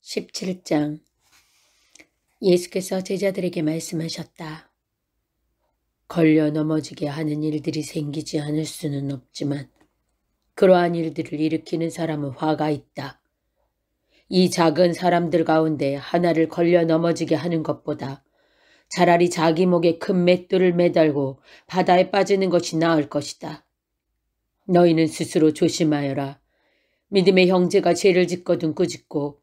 17장. 예수께서 제자들에게 말씀하셨다. 걸려 넘어지게 하는 일들이 생기지 않을 수는 없지만 그러한 일들을 일으키는 사람은 화가 있다. 이 작은 사람들 가운데 하나를 걸려 넘어지게 하는 것보다 차라리 자기 목에 큰 맷돌을 매달고 바다에 빠지는 것이 나을 것이다. 너희는 스스로 조심하여라. 믿음의 형제가 죄를 짓거든 꾸짖고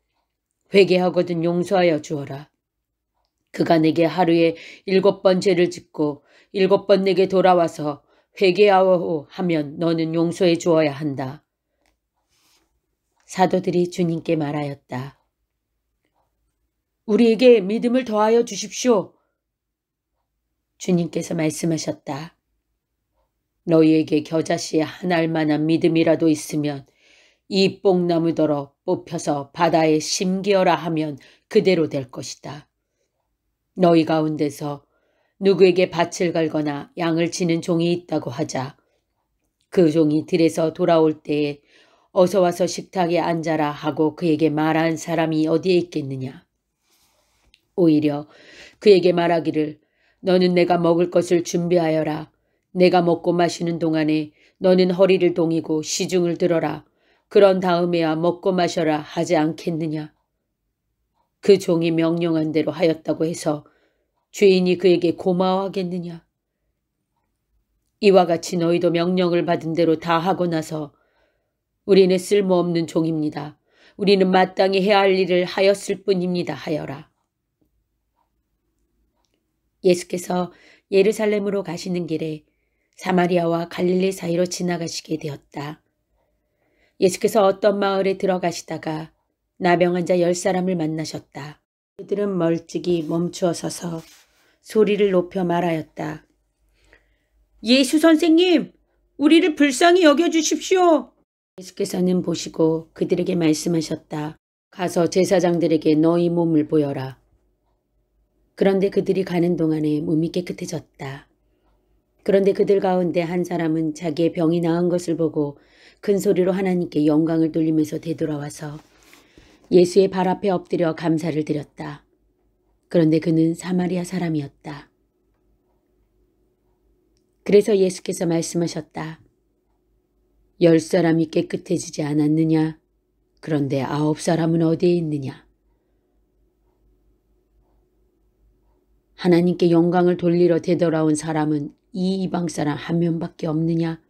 회개하거든 용서하여 주어라. 그가 내게 하루에 7번 죄를 짓고 7번 내게 돌아와서 회개하오 하면 너는 용서해 주어야 한다. 사도들이 주님께 말하였다. 우리에게 믿음을 더하여 주십시오. 주님께서 말씀하셨다. 너희에게 겨자씨에 한 알만한 믿음이라도 있으면 이 뽕나무더러 뽑혀서 바다에 심기어라 하면 그대로 될 것이다. 너희 가운데서 누구에게 밭을 갈거나 양을 치는 종이 있다고 하자. 그 종이 들에서 돌아올 때에 어서 와서 식탁에 앉아라 하고 그에게 말한 사람이 어디에 있겠느냐. 오히려 그에게 말하기를 너는 내가 먹을 것을 준비하여라. 내가 먹고 마시는 동안에 너는 허리를 동이고 시중을 들어라. 그런 다음에야 먹고 마셔라 하지 않겠느냐. 그 종이 명령한 대로 하였다고 해서 죄인이 그에게 고마워하겠느냐. 이와 같이 너희도 명령을 받은 대로 다 하고 나서 우리는 쓸모없는 종입니다. 우리는 마땅히 해야 할 일을 하였을 뿐입니다 하여라. 예수께서 예루살렘으로 가시는 길에 사마리아와 갈릴리 사이로 지나가시게 되었다. 예수께서 어떤 마을에 들어가시다가 나병 환자 10사람을 만나셨다. 그들은 멀찍이 멈추어 서서 소리를 높여 말하였다. 예수 선생님, 우리를 불쌍히 여겨주십시오. 예수께서는 보시고 그들에게 말씀하셨다. 가서 제사장들에게 너희 몸을 보여라. 그런데 그들이 가는 동안에 몸이 깨끗해졌다. 그런데 그들 가운데 한 사람은 자기의 병이 나은 것을 보고 큰 소리로 하나님께 영광을 돌리면서 되돌아와서 예수의 발 앞에 엎드려 감사를 드렸다. 그런데 그는 사마리아 사람이었다. 그래서 예수께서 말씀하셨다. 10사람이 깨끗해지지 않았느냐? 그런데 9사람은 어디에 있느냐? 하나님께 영광을 돌리러 되돌아온 사람은 이 이방 사람 한 명밖에 없느냐?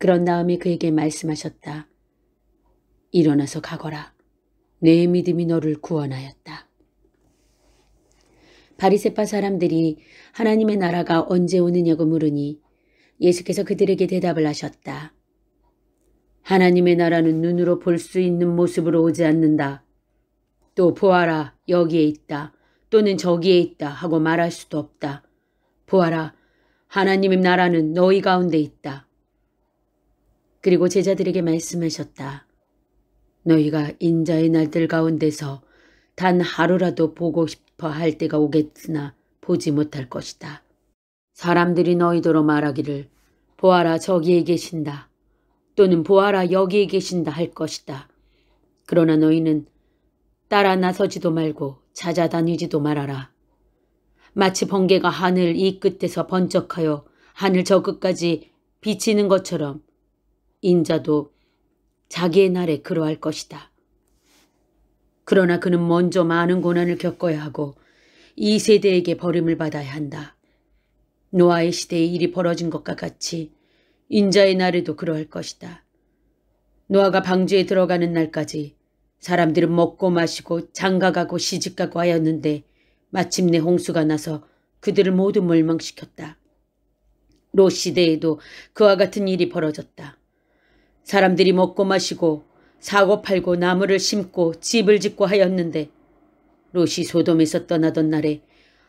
그런 다음에 그에게 말씀하셨다. 일어나서 가거라. 내 믿음이 너를 구원하였다. 바리새파 사람들이 하나님의 나라가 언제 오느냐고 물으니 예수께서 그들에게 대답을 하셨다. 하나님의 나라는 눈으로 볼 수 있는 모습으로 오지 않는다. 또 보아라 여기에 있다. 또는 저기에 있다 하고 말할 수도 없다. 보아라 하나님의 나라는 너희 가운데 있다. 그리고 제자들에게 말씀하셨다. 너희가 인자의 날들 가운데서 단 하루라도 보고 싶어 할 때가 오겠으나 보지 못할 것이다. 사람들이 너희더러 말하기를 보아라 저기에 계신다. 또는 보아라 여기에 계신다 할 것이다. 그러나 너희는 따라 나서지도 말고 찾아다니지도 말아라. 마치 번개가 하늘 이 끝에서 번쩍하여 하늘 저 끝까지 비치는 것처럼 인자도 자기의 날에 그러할 것이다. 그러나 그는 먼저 많은 고난을 겪어야 하고 이 세대에게 버림을 받아야 한다. 노아의 시대에 일이 벌어진 것과 같이 인자의 날에도 그러할 것이다. 노아가 방주에 들어가는 날까지 사람들은 먹고 마시고 장가가고 시집가고 하였는데 마침내 홍수가 나서 그들을 모두 멸망시켰다. 롯 시대에도 그와 같은 일이 벌어졌다. 사람들이 먹고 마시고 사고 팔고 나무를 심고 집을 짓고 하였는데 롯이 소돔에서 떠나던 날에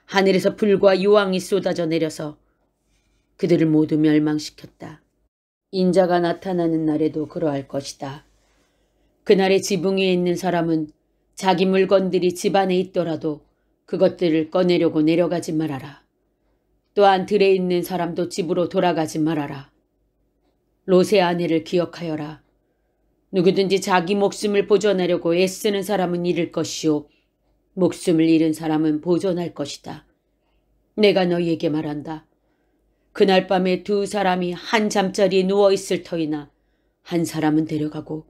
하늘에서 불과 유황이 쏟아져 내려서 그들을 모두 멸망시켰다. 인자가 나타나는 날에도 그러할 것이다. 그날에 지붕 위에 있는 사람은 자기 물건들이 집 안에 있더라도 그것들을 꺼내려고 내려가지 말아라. 또한 들에 있는 사람도 집으로 돌아가지 말아라. 롯의 아내를 기억하여라. 누구든지 자기 목숨을 보존하려고 애쓰는 사람은 잃을 것이요 목숨을 잃은 사람은 보존할 것이다. 내가 너희에게 말한다. 그날 밤에 두 사람이 한 잠자리에 누워있을 터이나 한 사람은 데려가고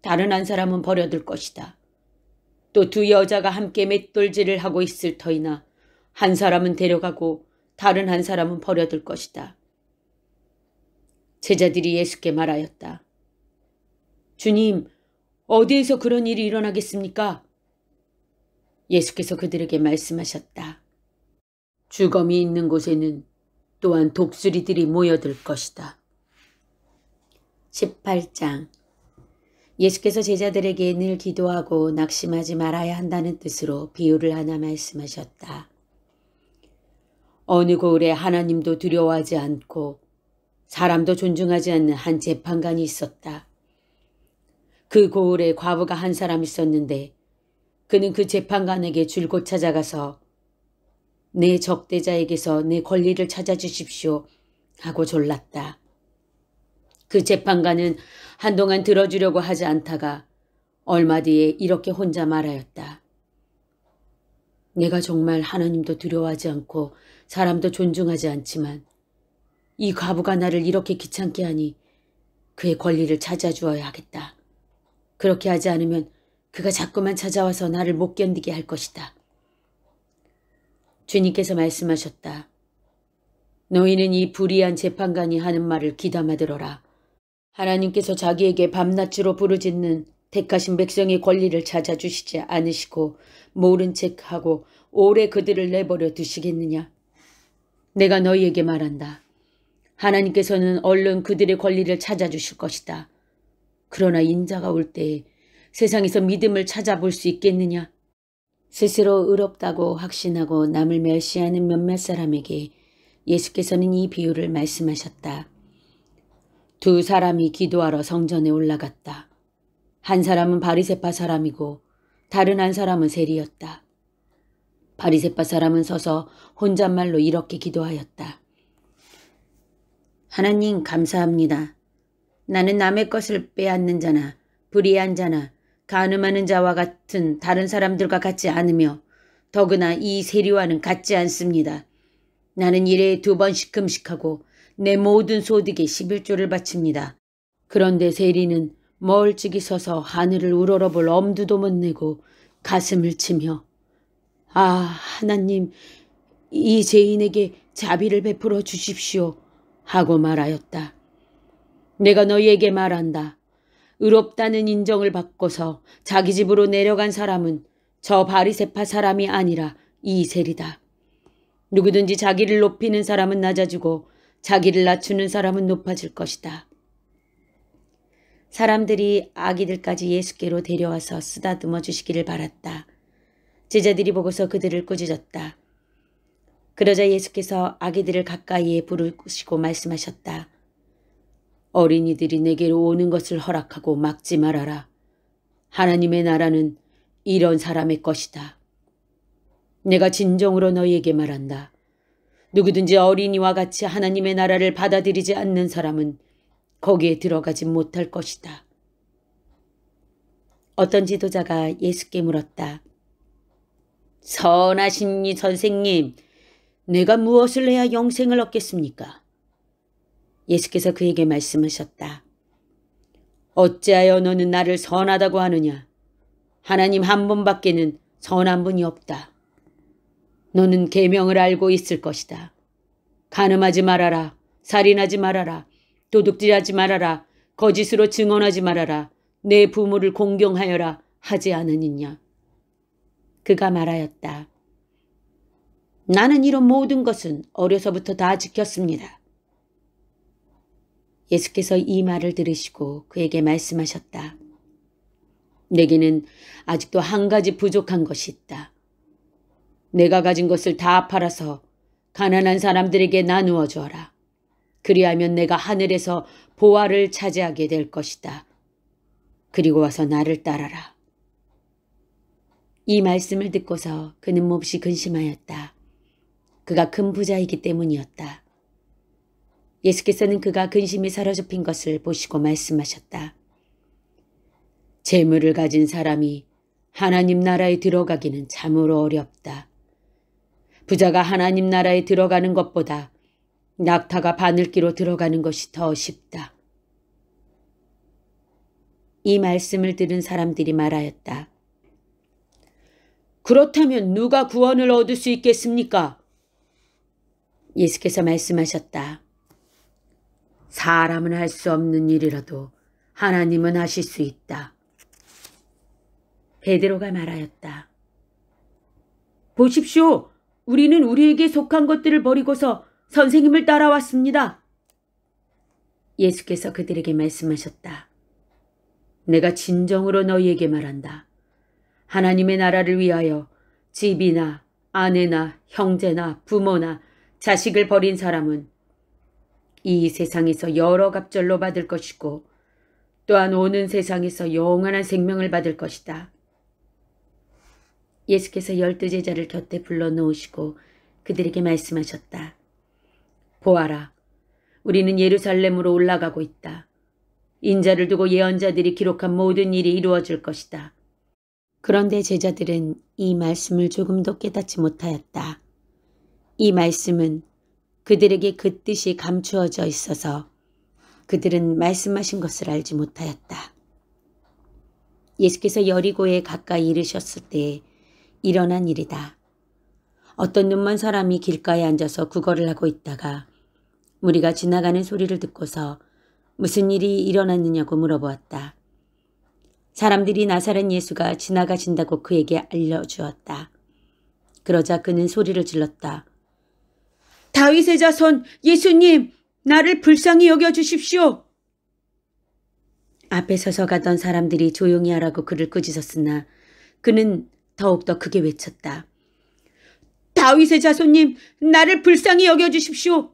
다른 한 사람은 버려둘 것이다. 또 두 여자가 함께 맷돌질을 하고 있을 터이나 한 사람은 데려가고 다른 한 사람은 버려둘 것이다. 제자들이 예수께 말하였다. 주님, 어디에서 그런 일이 일어나겠습니까? 예수께서 그들에게 말씀하셨다. 주검이 있는 곳에는 또한 독수리들이 모여들 것이다. 18장. 예수께서 제자들에게 늘 기도하고 낙심하지 말아야 한다는 뜻으로 비유를 하나 말씀하셨다. 어느 고을에 하나님도 두려워하지 않고 사람도 존중하지 않는 한 재판관이 있었다. 그 고을에 과부가 한 사람 있었는데 그는 그 재판관에게 줄곧 찾아가서 내 적대자에게서 내 권리를 찾아주십시오 하고 졸랐다. 그 재판관은 한동안 들어주려고 하지 않다가 얼마 뒤에 이렇게 혼자 말하였다. 내가 정말 하나님도 두려워하지 않고 사람도 존중하지 않지만 이 과부가 나를 이렇게 귀찮게 하니 그의 권리를 찾아주어야 하겠다. 그렇게 하지 않으면 그가 자꾸만 찾아와서 나를 못 견디게 할 것이다. 주님께서 말씀하셨다. 너희는 이 불의한 재판관이 하는 말을 귀담아 들어라. 하나님께서 자기에게 밤낮으로 부르짖는 택하신 백성의 권리를 찾아주시지 않으시고 모른 척하고 오래 그들을 내버려 두시겠느냐. 내가 너희에게 말한다. 하나님께서는 얼른 그들의 권리를 찾아주실 것이다. 그러나 인자가 올 때에 세상에서 믿음을 찾아볼 수 있겠느냐. 스스로 의롭다고 확신하고 남을 멸시하는 몇몇 사람에게 예수께서는 이 비유를 말씀하셨다. 두 사람이 기도하러 성전에 올라갔다. 한 사람은 바리새파 사람이고 다른 한 사람은 세리였다. 바리새파 사람은 서서 혼잣말로 이렇게 기도하였다. 하나님 감사합니다. 나는 남의 것을 빼앗는 자나 불의한 자나 간음하는 자와 같은 다른 사람들과 같지 않으며 더구나 이 세리와는 같지 않습니다. 나는 일에 2번씩 금식하고 내 모든 소득에 11조를 바칩니다. 그런데 세리는 멀찍이 서서 하늘을 우러러볼 엄두도 못 내고 가슴을 치며 아 하나님 이 죄인에게 자비를 베풀어 주십시오 하고 말하였다. 내가 너희에게 말한다. 의롭다는 인정을 받고서 자기 집으로 내려간 사람은 저 바리새파 사람이 아니라 이 세리다. 누구든지 자기를 높이는 사람은 낮아지고 자기를 낮추는 사람은 높아질 것이다. 사람들이 아기들까지 예수께로 데려와서 쓰다듬어 주시기를 바랐다. 제자들이 보고서 그들을 꾸짖었다. 그러자 예수께서 아기들을 가까이에 부르시고 말씀하셨다. 어린이들이 내게로 오는 것을 허락하고 막지 말아라. 하나님의 나라는 이런 사람의 것이다. 내가 진정으로 너희에게 말한다. 누구든지 어린이와 같이 하나님의 나라를 받아들이지 않는 사람은 거기에 들어가지 못할 것이다. 어떤 지도자가 예수께 물었다. 선하신 이 선생님, 내가 무엇을 해야 영생을 얻겠습니까? 예수께서 그에게 말씀하셨다. 어찌하여 너는 나를 선하다고 하느냐? 하나님 한 분밖에는 선한 분이 없다. 너는 계명을 알고 있을 것이다. 간음하지 말아라. 살인하지 말아라. 도둑질하지 말아라. 거짓으로 증언하지 말아라. 내 부모를 공경하여라 하지 않으느냐. 그가 말하였다. 나는 이런 모든 것은 어려서부터 다 지켰습니다. 예수께서 이 말을 들으시고 그에게 말씀하셨다. 내게는 아직도 한 가지 부족한 것이 있다. 내가 가진 것을 다 팔아서 가난한 사람들에게 나누어 주어라. 그리하면 내가 하늘에서 보화를 차지하게 될 것이다. 그리고 와서 나를 따라라. 이 말씀을 듣고서 그는 몹시 근심하였다. 그가 큰 부자이기 때문이었다. 예수께서는 그가 근심이 사로잡힌 것을 보시고 말씀하셨다. 재물을 가진 사람이 하나님 나라에 들어가기는 참으로 어렵다. 부자가 하나님 나라에 들어가는 것보다 낙타가 바늘기로 들어가는 것이 더 쉽다. 이 말씀을 들은 사람들이 말하였다. 그렇다면 누가 구원을 얻을 수 있겠습니까? 예수께서 말씀하셨다. 사람은 할 수 없는 일이라도 하나님은 하실 수 있다. 베드로가 말하였다. 보십시오. 우리는 우리에게 속한 것들을 버리고서 선생님을 따라왔습니다. 예수께서 그들에게 말씀하셨다. 내가 진정으로 너희에게 말한다. 하나님의 나라를 위하여 집이나 아내나 형제나 부모나 자식을 버린 사람은 이 세상에서 여러 갑절로 받을 것이고 또한 오는 세상에서 영원한 생명을 받을 것이다. 예수께서 12 제자를 곁에 불러놓으시고 그들에게 말씀하셨다. 보아라, 우리는 예루살렘으로 올라가고 있다. 인자를 두고 예언자들이 기록한 모든 일이 이루어질 것이다. 그런데 제자들은 이 말씀을 조금도 깨닫지 못하였다. 이 말씀은 그들에게 그 뜻이 감추어져 있어서 그들은 말씀하신 것을 알지 못하였다. 예수께서 여리고에 가까이 이르셨을 때에 일어난 일이다. 어떤 눈먼 사람이 길가에 앉아서 구걸을 하고 있다가 무리가 지나가는 소리를 듣고서 무슨 일이 일어났느냐고 물어보았다. 사람들이 나사렛 예수가 지나가신다고 그에게 알려주었다. 그러자 그는 소리를 질렀다. 다윗의 자손 예수님, 나를 불쌍히 여겨주십시오. 앞에 서서 가던 사람들이 조용히 하라고 그를 꾸짖었으나 그는 더욱더 크게 외쳤다. 다윗의 자손님, 나를 불쌍히 여겨주십시오.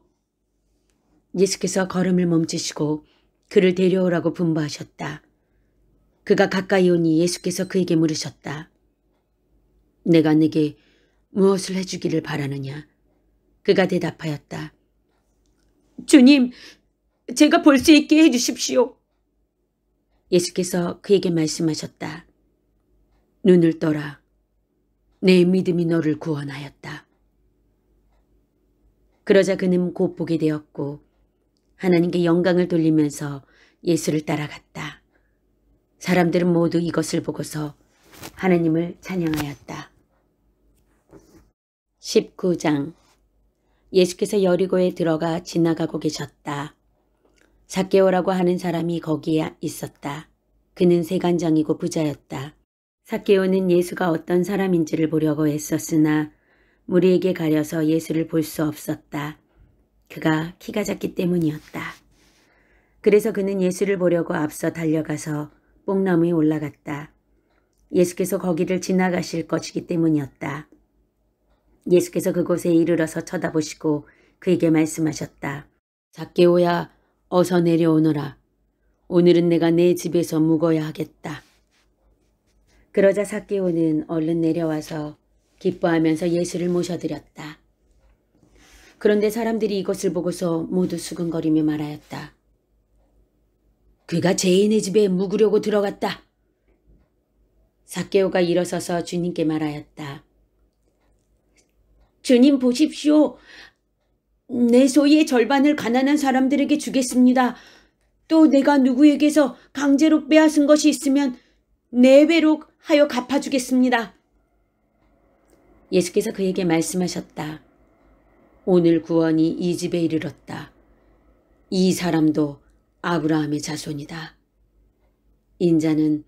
예수께서 걸음을 멈추시고 그를 데려오라고 분부하셨다. 그가 가까이 오니 예수께서 그에게 물으셨다. 내가 네게 무엇을 해주기를 바라느냐? 그가 대답하였다. 주님, 제가 볼 수 있게 해주십시오. 예수께서 그에게 말씀하셨다. 눈을 떠라. 내 믿음이 너를 구원하였다. 그러자 그는 곧 보게 되었고 하나님께 영광을 돌리면서 예수를 따라갔다. 사람들은 모두 이것을 보고서 하나님을 찬양하였다. 19장. 예수께서 여리고에 들어가 지나가고 계셨다. 삭개오라고 하는 사람이 거기에 있었다. 그는 세간장이고 부자였다. 삭개오는 예수가 어떤 사람인지를 보려고 애썼으나 무리에게 가려서 예수를 볼 수 없었다. 그가 키가 작기 때문이었다. 그래서 그는 예수를 보려고 앞서 달려가서 뽕나무에 올라갔다. 예수께서 거기를 지나가실 것이기 때문이었다. 예수께서 그곳에 이르러서 쳐다보시고 그에게 말씀하셨다. 삭개오야, 어서 내려오너라. 오늘은 내가 내 집에서 묵어야 하겠다. 그러자 삭개오는 얼른 내려와서 기뻐하면서 예수를 모셔드렸다. 그런데 사람들이 이것을 보고서 모두 수근거리며 말하였다. 그가 죄인의 집에 묵으려고 들어갔다. 삭개오가 일어서서 주님께 말하였다. 주님 보십시오. 내 소유의 절반을 가난한 사람들에게 주겠습니다. 또 내가 누구에게서 강제로 빼앗은 것이 있으면 내 배로 하여 갚아주겠습니다. 예수께서 그에게 말씀하셨다. 오늘 구원이 이 집에 이르렀다. 이 사람도 아브라함의 자손이다. 인자는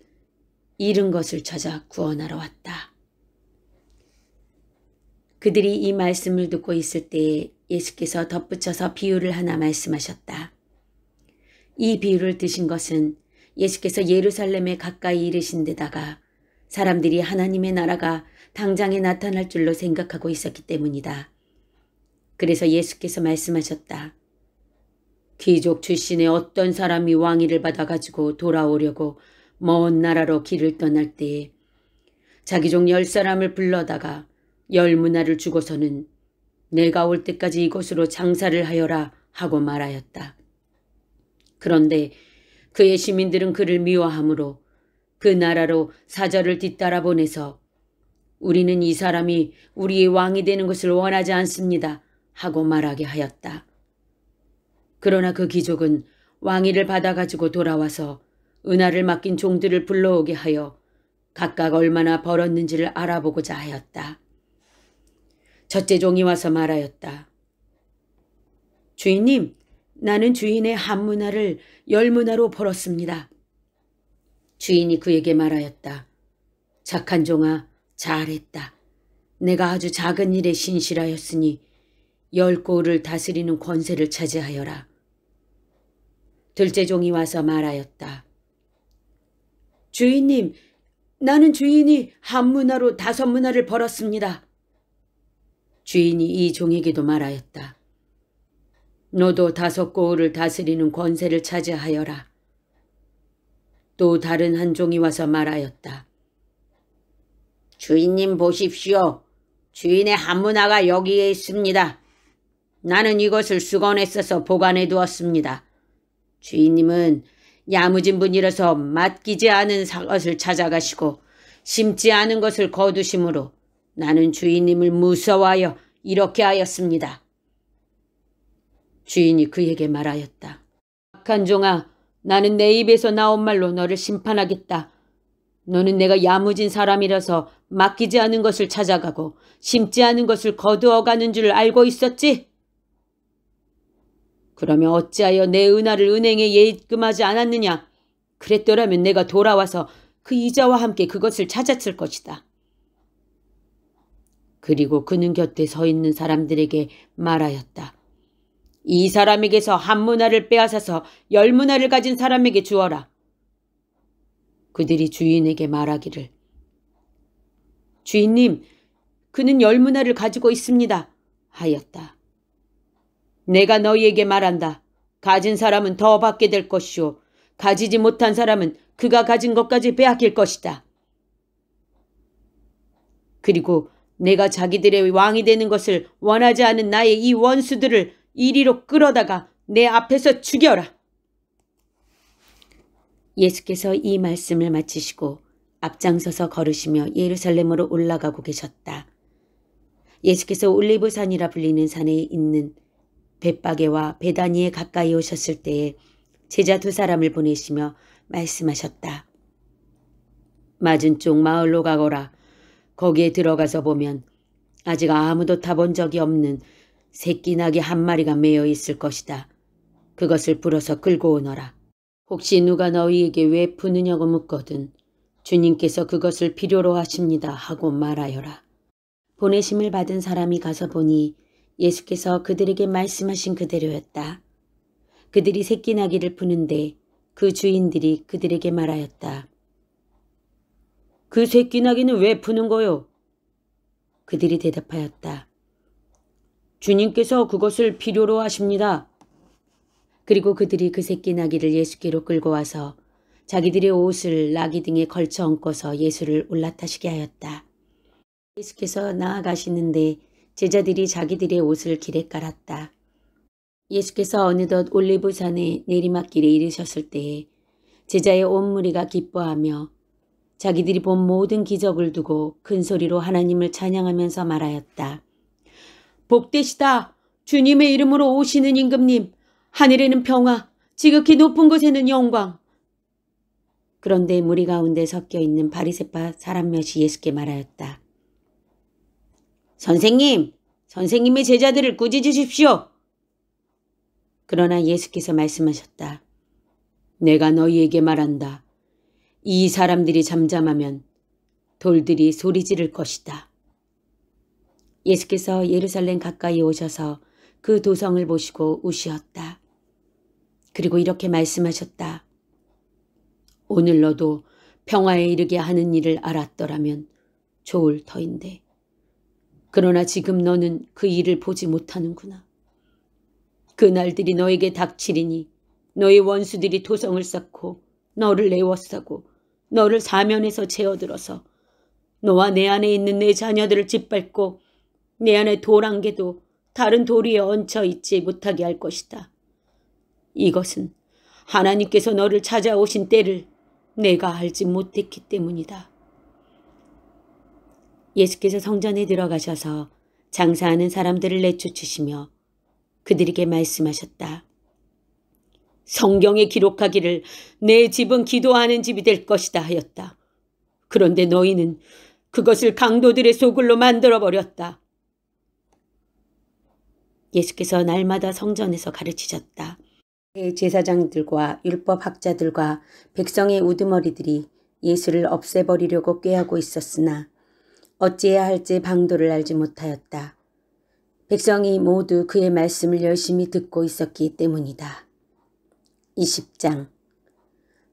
잃은 것을 찾아 구원하러 왔다. 그들이 이 말씀을 듣고 있을 때에 예수께서 덧붙여서 비유를 하나 말씀하셨다. 이 비유를 드신 것은 예수께서 예루살렘에 가까이 이르신 데다가 사람들이 하나님의 나라가 당장에 나타날 줄로 생각하고 있었기 때문이다. 그래서 예수께서 말씀하셨다. 귀족 출신의 어떤 사람이 왕위를 받아가지고 돌아오려고 먼 나라로 길을 떠날 때에 자기 종 10사람을 불러다가 10문화를 주고서는 내가 올 때까지 이곳으로 장사를 하여라 하고 말하였다. 그런데 그의 시민들은 그를 미워하므로 그 나라로 사절을 뒤따라 보내서 우리는 이 사람이 우리의 왕이 되는 것을 원하지 않습니다 하고 말하게 하였다. 그러나 그 귀족은 왕위를 받아가지고 돌아와서 은하를 맡긴 종들을 불러오게 하여 각각 얼마나 벌었는지를 알아보고자 하였다. 첫째 종이 와서 말하였다. 주인님, 나는 주인의 한 문화를 10문화로 벌었습니다. 주인이 그에게 말하였다. 착한 종아, 잘했다. 내가 아주 작은 일에 신실하였으니 10고을을 다스리는 권세를 차지하여라. 둘째 종이 와서 말하였다. 주인님, 나는 주인이 한 문화로 5문화를 벌었습니다. 주인이 이 종에게도 말하였다. 너도 5고을을 다스리는 권세를 차지하여라. 또 다른 한 종이 와서 말하였다. 주인님 보십시오. 주인의 한 문화가 여기에 있습니다. 나는 이것을 수건에 써서 보관해 두었습니다. 주인님은 야무진 분이라서 맡기지 않은 것을 찾아가시고 심지 않은 것을 거두심으로 나는 주인님을 무서워하여 이렇게 하였습니다. 주인이 그에게 말하였다. 악한 종아, 나는 내 입에서 나온 말로 너를 심판하겠다. 너는 내가 야무진 사람이라서 맡기지 않은 것을 찾아가고 심지 않은 것을 거두어가는 줄 알고 있었지? 그러면 어찌하여 내 은하를 은행에 예금하지 않았느냐? 그랬더라면 내가 돌아와서 그 이자와 함께 그것을 찾았을 것이다. 그리고 그는 곁에 서 있는 사람들에게 말하였다. 이 사람에게서 한 문화를 빼앗아서 10문화를 가진 사람에게 주어라. 그들이 주인에게 말하기를. 주인님, 그는 10문화를 가지고 있습니다. 하였다. 내가 너희에게 말한다. 가진 사람은 더 받게 될 것이요. 가지지 못한 사람은 그가 가진 것까지 빼앗길 것이다. 그리고 내가 자기들의 왕이 되는 것을 원하지 않은 나의 이 원수들을 이리로 끌어다가 내 앞에서 죽여라. 예수께서 이 말씀을 마치시고 앞장서서 걸으시며 예루살렘으로 올라가고 계셨다. 예수께서 올리브산이라 불리는 산에 있는 벳바게와 베다니에 가까이 오셨을 때에 제자 2사람을 보내시며 말씀하셨다. 맞은 쪽 마을로 가거라. 거기에 들어가서 보면 아직 아무도 타본 적이 없는 새끼 나귀 한 마리가 매여 있을 것이다. 그것을 불어서 끌고 오너라. 혹시 누가 너희에게 왜 푸느냐고 묻거든 주님께서 그것을 필요로 하십니다 하고 말하여라. 보내심을 받은 사람이 가서 보니 예수께서 그들에게 말씀하신 그대로였다. 그들이 새끼 나귀를 푸는데 그 주인들이 그들에게 말하였다. 그 새끼 나귀는 왜 푸는 거요? 그들이 대답하였다. 주님께서 그것을 필요로 하십니다. 그리고 그들이 그 새끼 나귀를 예수께로 끌고 와서 자기들의 옷을 나귀 등에 걸쳐 얹고서 예수를 올라타시게 하였다. 예수께서 나아가시는데 제자들이 자기들의 옷을 길에 깔았다. 예수께서 어느덧 올리브산의 내리막길에 이르셨을 때에 제자의 온 무리가 기뻐하며 자기들이 본 모든 기적을 두고 큰 소리로 하나님을 찬양하면서 말하였다. 복되시다. 주님의 이름으로 오시는 임금님. 하늘에는 평화, 지극히 높은 곳에는 영광. 그런데 무리 가운데 섞여 있는 바리새파 사람 몇이 예수께 말하였다. 선생님, 선생님의 제자들을 꾸짖으십시오. 그러나 예수께서 말씀하셨다. 내가 너희에게 말한다. 이 사람들이 잠잠하면 돌들이 소리 지를 것이다. 예수께서 예루살렘 가까이 오셔서 그 도성을 보시고 우시었다. 그리고 이렇게 말씀하셨다. 오늘 너도 평화에 이르게 하는 일을 알았더라면 좋을 터인데 그러나 지금 너는 그 일을 보지 못하는구나. 그 날들이 너에게 닥치리니 너의 원수들이 도성을 쌓고 너를 애워싸고 너를 사면에서 채어들어서 너와 내 안에 있는 내 자녀들을 짓밟고 내 안에 돌 한 개도 다른 돌 위에 얹혀 있지 못하게 할 것이다. 이것은 하나님께서 너를 찾아오신 때를 내가 알지 못했기 때문이다. 예수께서 성전에 들어가셔서 장사하는 사람들을 내쫓으시며 그들에게 말씀하셨다. 성경에 기록하기를 내 집은 기도하는 집이 될 것이다 하였다. 그런데 너희는 그것을 강도들의 소굴로 만들어버렸다. 예수께서 날마다 성전에서 가르치셨다. 제사장들과 율법학자들과 백성의 우두머리들이 예수를 없애버리려고 꾀하고 있었으나 어찌해야 할지 방도를 알지 못하였다. 백성이 모두 그의 말씀을 열심히 듣고 있었기 때문이다. 20장.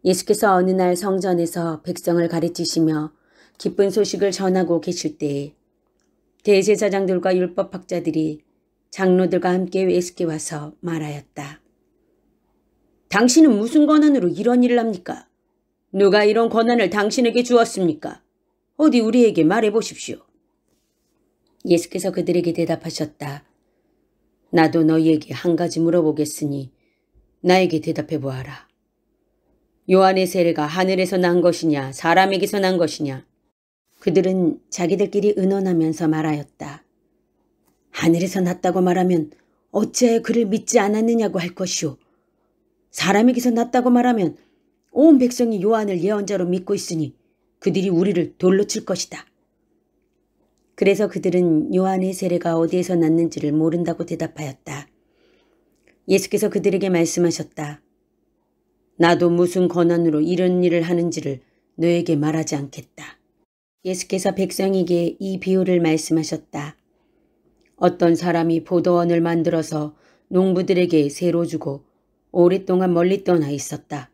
예수께서 어느 날 성전에서 백성을 가르치시며 기쁜 소식을 전하고 계실 때에 대제사장들과 율법학자들이 장로들과 함께 예수께 와서 말하였다. 당신은 무슨 권한으로 이런 일을 합니까? 누가 이런 권한을 당신에게 주었습니까? 어디 우리에게 말해보십시오. 예수께서 그들에게 대답하셨다. 나도 너희에게 한 가지 물어보겠으니 나에게 대답해 보아라. 요한의 세례가 하늘에서 난 것이냐 사람에게서 난 것이냐? 그들은 자기들끼리 의논하면서 말하였다. 하늘에서 났다고 말하면 어찌하여 그를 믿지 않았느냐고 할 것이오. 사람에게서 났다고 말하면 온 백성이 요한을 예언자로 믿고 있으니 그들이 우리를 돌로 칠 것이다. 그래서 그들은 요한의 세례가 어디에서 났는지를 모른다고 대답하였다. 예수께서 그들에게 말씀하셨다. 나도 무슨 권한으로 이런 일을 하는지를 너에게 말하지 않겠다. 예수께서 백성에게 이 비유를 말씀하셨다. 어떤 사람이 포도원을 만들어서 농부들에게 새로 주고 오랫동안 멀리 떠나 있었다.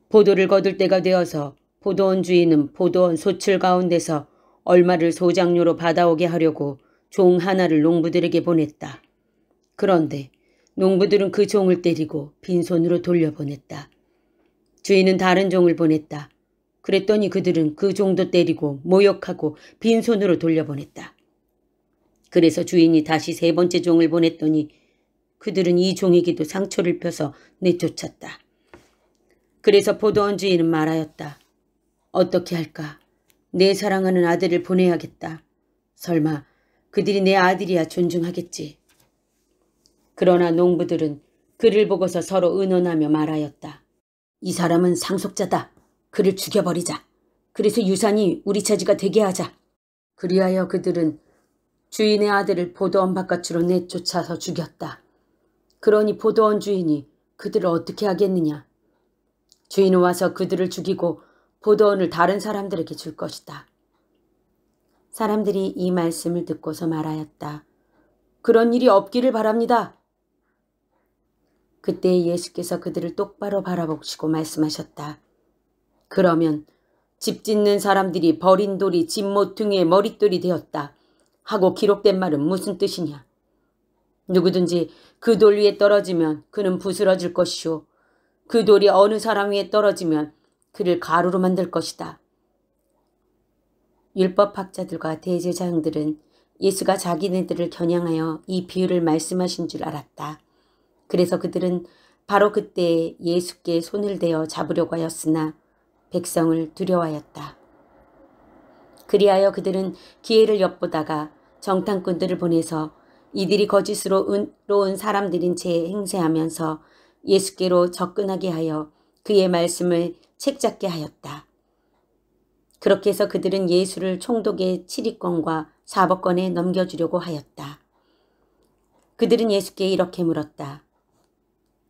포도를 거둘 때가 되어서 포도원 주인은 포도원 소출 가운데서 얼마를 소장료로 받아오게 하려고 종 하나를 농부들에게 보냈다. 그런데 농부들은 그 종을 때리고 빈손으로 돌려보냈다. 주인은 다른 종을 보냈다. 그랬더니 그들은 그 종도 때리고 모욕하고 빈손으로 돌려보냈다. 그래서 주인이 다시 세 번째 종을 보냈더니 그들은 이 종에게도 상처를 펴서 내쫓았다. 그래서 포도원 주인은 말하였다. 어떻게 할까? 내 사랑하는 아들을 보내야겠다. 설마 그들이 내 아들이야 존중하겠지. 그러나 농부들은 그를 보고서 서로 의논하며 말하였다. 이 사람은 상속자다. 그를 죽여버리자. 그래서 유산이 우리 차지가 되게 하자. 그리하여 그들은 주인의 아들을 포도원 바깥으로 내쫓아서 죽였다. 그러니 포도원 주인이 그들을 어떻게 하겠느냐. 주인은 와서 그들을 죽이고 포도원을 다른 사람들에게 줄 것이다. 사람들이 이 말씀을 듣고서 말하였다. 그런 일이 없기를 바랍니다. 그때 예수께서 그들을 똑바로 바라보시고 말씀하셨다. 그러면 집 짓는 사람들이 버린 돌이 집 모퉁이의 머릿돌이 되었다 하고 기록된 말은 무슨 뜻이냐. 누구든지 그 돌 위에 떨어지면 그는 부스러질 것이요. 그 돌이 어느 사람 위에 떨어지면 그를 가루로 만들 것이다. 율법학자들과 대제사장들은 예수가 자기네들을 겨냥하여 이 비유를 말씀하신 줄 알았다. 그래서 그들은 바로 그때 예수께 손을 대어 잡으려고 하였으나 백성을 두려워하였다. 그리하여 그들은 기회를 엿보다가 정탐꾼들을 보내서 이들이 거짓으로 의로운 사람들인 채 행세하면서 예수께로 접근하게 하여 그의 말씀을 책잡게 하였다. 그렇게 해서 그들은 예수를 총독의 치리권과 사법권에 넘겨주려고 하였다. 그들은 예수께 이렇게 물었다.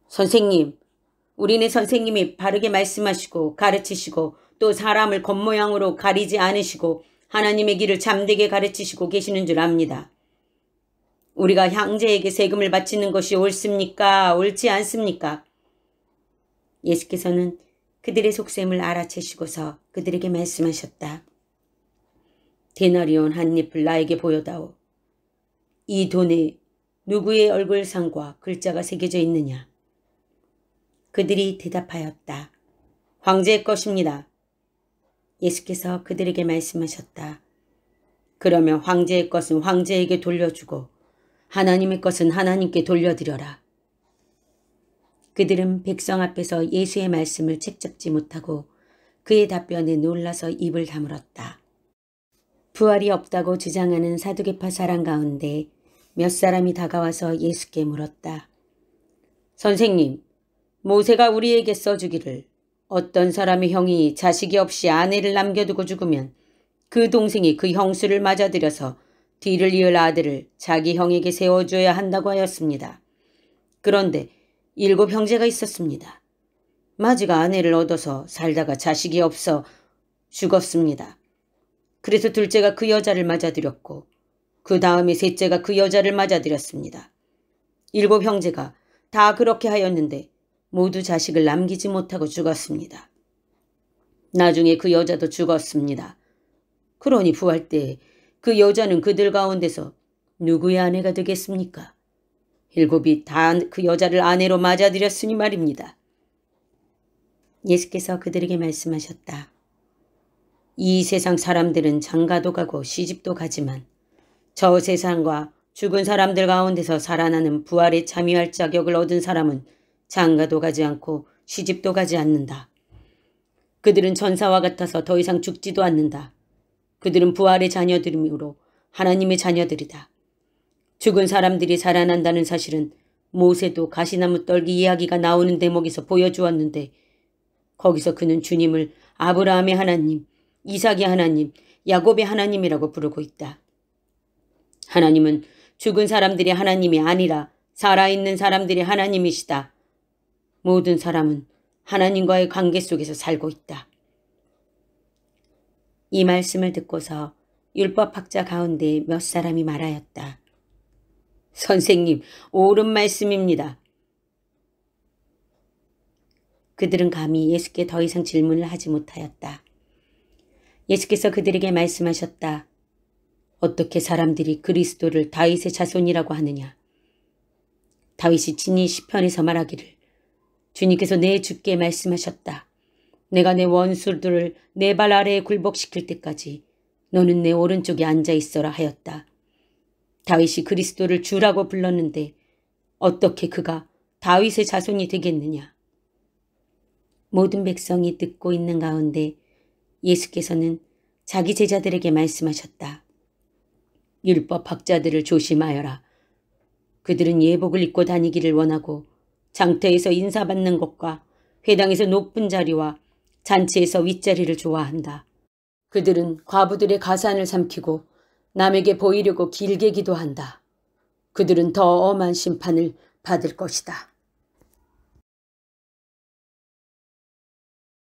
선생님, 우리네 선생님이 바르게 말씀하시고 가르치시고 또 사람을 겉모양으로 가리지 않으시고 하나님의 길을 잠되게 가르치시고 계시는 줄 압니다. 우리가 형제에게 세금을 바치는 것이 옳습니까? 옳지 않습니까? 예수께서는 그들의 속셈을 알아채시고서 그들에게 말씀하셨다. 데나리온 한 잎을 나에게 보여다오. 이 돈에 누구의 얼굴상과 글자가 새겨져 있느냐? 그들이 대답하였다. 황제의 것입니다. 예수께서 그들에게 말씀하셨다. 그러면 황제의 것은 황제에게 돌려주고 하나님의 것은 하나님께 돌려드려라. 그들은 백성 앞에서 예수의 말씀을 책잡지 못하고 그의 답변에 놀라서 입을 다물었다. 부활이 없다고 주장하는 사두개파 사람 가운데 몇 사람이 다가와서 예수께 물었다. 선생님, 모세가 우리에게 써주기를 어떤 사람의 형이 자식이 없이 아내를 남겨두고 죽으면 그 동생이 그 형수를 맞아들여서 뒤를 이을 아들을 자기 형에게 세워줘야 한다고 하였습니다. 그런데 7 형제가 있었습니다. 마지가 아내를 얻어서 살다가 자식이 없어 죽었습니다. 그래서 둘째가 그 여자를 맞아들였고 그 다음에 셋째가 그 여자를 맞아들였습니다. 7 형제가 다 그렇게 하였는데 모두 자식을 남기지 못하고 죽었습니다. 나중에 그 여자도 죽었습니다. 그러니 부활 때 그 여자는 그들 가운데서 누구의 아내가 되겠습니까? 7이 다 그 여자를 아내로 맞아들였으니 말입니다. 예수께서 그들에게 말씀하셨다. 이 세상 사람들은 장가도 가고 시집도 가지만 저 세상과 죽은 사람들 가운데서 살아나는 부활에 참여할 자격을 얻은 사람은 장가도 가지 않고 시집도 가지 않는다. 그들은 천사와 같아서 더 이상 죽지도 않는다. 그들은 부활의 자녀들이므로 하나님의 자녀들이다. 죽은 사람들이 살아난다는 사실은 모세도 가시나무 떨기 이야기가 나오는 대목에서 보여주었는데 거기서 그는 주님을 아브라함의 하나님, 이삭의 하나님, 야곱의 하나님이라고 부르고 있다. 하나님은 죽은 사람들이 하나님이 아니라 살아있는 사람들이 하나님이시다. 모든 사람은 하나님과의 관계 속에서 살고 있다. 이 말씀을 듣고서 율법학자 가운데 몇 사람이 말하였다. 선생님, 옳은 말씀입니다. 그들은 감히 예수께 더 이상 질문을 하지 못하였다. 예수께서 그들에게 말씀하셨다. 어떻게 사람들이 그리스도를 다윗의 자손이라고 하느냐. 다윗이 친히 시편에서 말하기를 주님께서 내 주께 말씀하셨다. 내가 내 원수들을 내 발 아래에 굴복시킬 때까지 너는 내 오른쪽에 앉아있어라 하였다. 다윗이 그리스도를 주라고 불렀는데 어떻게 그가 다윗의 자손이 되겠느냐. 모든 백성이 듣고 있는 가운데 예수께서는 자기 제자들에게 말씀하셨다. 율법학자들을 조심하여라. 그들은 예복을 입고 다니기를 원하고 장터에서 인사받는 것과 회당에서 높은 자리와 잔치에서 윗자리를 좋아한다. 그들은 과부들의 가산을 삼키고 남에게 보이려고 길게 기도한다. 그들은 더 엄한 심판을 받을 것이다.